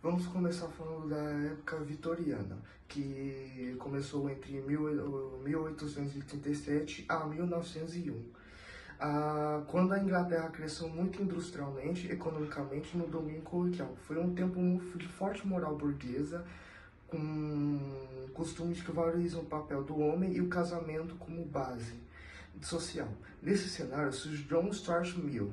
Vamos começar falando da época vitoriana, que começou entre 1837 a 1901. Quando a Inglaterra cresceu muito industrialmente, economicamente e no domínio coloquial. Foi um tempo de forte moral burguesa, com costumes que valorizam o papel do homem e o casamento como base social. Nesse cenário surge John Stuart Mill,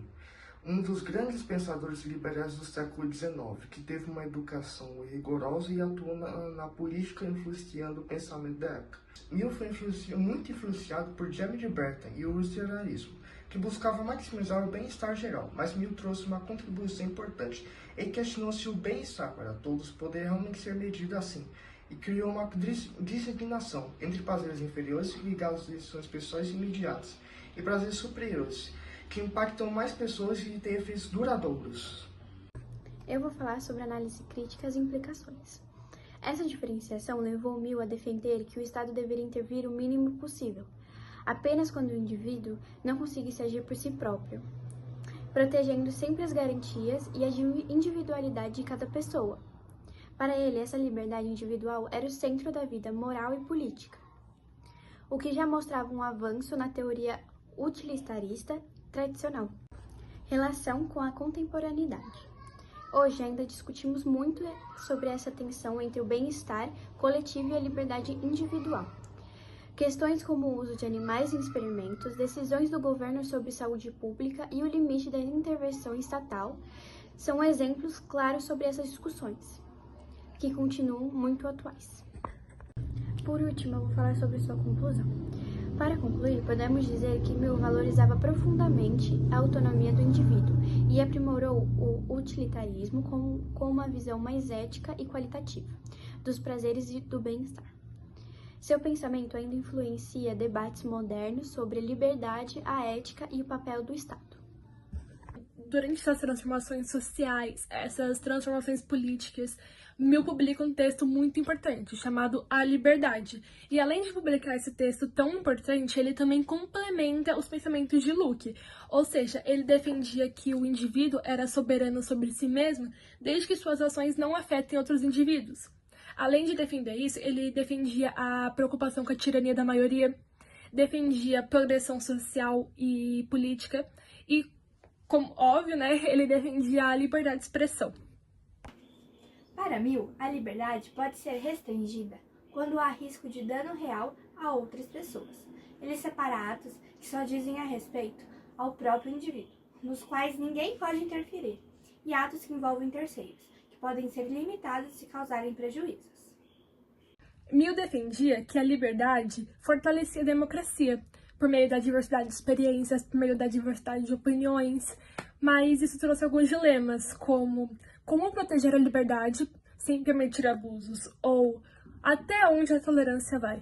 um dos grandes pensadores liberais do século XIX, que teve uma educação rigorosa e atuou na política, influenciando o pensamento da época. Mill foi muito influenciado por James de Burton e o lutheranismo, que buscava maximizar o bem-estar geral, mas Mill trouxe uma contribuição importante e questionou se o bem-estar para todos poderia realmente ser medido assim, e criou uma discriminação entre prazeres inferiores ligados a decisões pessoais imediatas e prazeres superiores, que impactam mais pessoas e têm efeitos duradouros. Eu vou falar sobre análise crítica e implicações. Essa diferenciação levou Mill a defender que o Estado deveria intervir o mínimo possível, apenas quando o indivíduo não conseguisse agir por si próprio, protegendo sempre as garantias e a individualidade de cada pessoa. Para ele, essa liberdade individual era o centro da vida moral e política, o que já mostrava um avanço na teoria utilitarista tradicional. Relação com a contemporaneidade. Hoje ainda discutimos muito sobre essa tensão entre o bem-estar coletivo e a liberdade individual. Questões como o uso de animais em experimentos, decisões do governo sobre saúde pública e o limite da intervenção estatal são exemplos claros sobre essas discussões, que continuam muito atuais. Por último, eu vou falar sobre sua conclusão. Para concluir, podemos dizer que Mill valorizava profundamente a autonomia do indivíduo e aprimorou o utilitarismo com uma visão mais ética e qualitativa dos prazeres e do bem-estar. Seu pensamento ainda influencia debates modernos sobre a liberdade, a ética e o papel do Estado. Durante essas transformações sociais, essas transformações políticas, Mill publica um texto muito importante, chamado A Liberdade. E além de publicar esse texto tão importante, ele também complementa os pensamentos de Locke. Ou seja, ele defendia que o indivíduo era soberano sobre si mesmo, desde que suas ações não afetem outros indivíduos. Além de defender isso, ele defendia a preocupação com a tirania da maioria, defendia a progressão social e política e, como óbvio, ele defendia a liberdade de expressão. Para Mill, a liberdade pode ser restringida quando há risco de dano real a outras pessoas. Ele separa atos que só dizem a respeito ao próprio indivíduo, nos quais ninguém pode interferir, e atos que envolvem terceiros, que podem ser limitados se causarem prejuízos. Mill defendia que a liberdade fortalecia a democracia, por meio da diversidade de experiências, por meio da diversidade de opiniões, mas isso trouxe alguns dilemas, como proteger a liberdade sem permitir abusos, ou até onde a tolerância vai.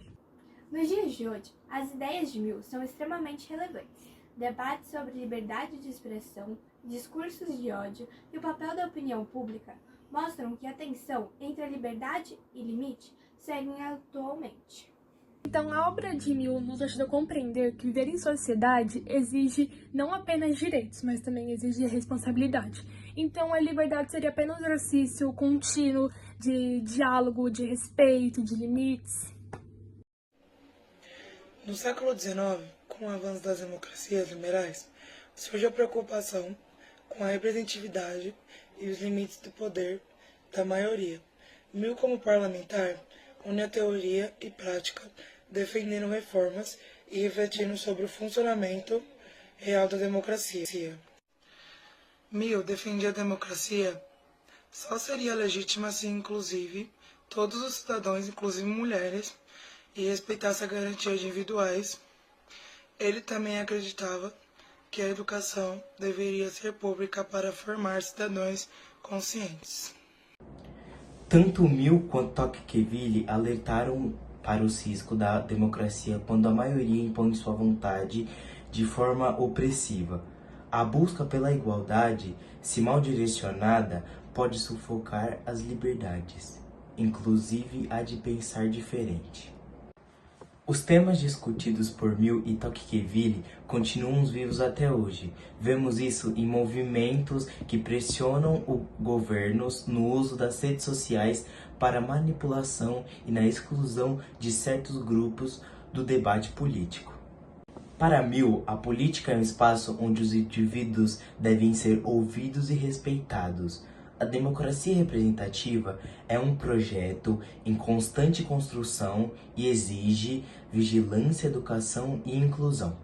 Nos dias de hoje, as ideias de Mill são extremamente relevantes. Debates sobre liberdade de expressão, discursos de ódio e o papel da opinião pública mostram que a tensão entre a liberdade e limite seguem atualmente. Então, a obra de Mill nos ajuda a compreender que viver em sociedade exige não apenas direitos, mas também exige responsabilidade. Então, a liberdade seria apenas um exercício contínuo de diálogo, de respeito, de limites. No século XIX, com o avanço das democracias liberais, surge a preocupação com a representatividade e os limites do poder da maioria. Mill, como parlamentar, une a teoria e prática, defendendo reformas e refletindo sobre o funcionamento real da democracia. Mill defendia a democracia só seria legítima se inclusive todos os cidadãos, inclusive mulheres, e respeitasse as garantias individuais. Ele também acreditava que a educação deveria ser pública para formar cidadãos conscientes. Tanto Mill quanto Tocqueville alertaram para os riscos da democracia quando a maioria impõe sua vontade de forma opressiva. A busca pela igualdade, se mal direcionada, pode sufocar as liberdades, inclusive a de pensar diferente. Os temas discutidos por Mill e Tocqueville continuam vivos até hoje. Vemos isso em movimentos que pressionam os governos no uso das redes sociais para manipulação e na exclusão de certos grupos do debate político. Para Mill, a política é um espaço onde os indivíduos devem ser ouvidos e respeitados. A democracia representativa é um projeto em constante construção e exige vigilância, educação e inclusão.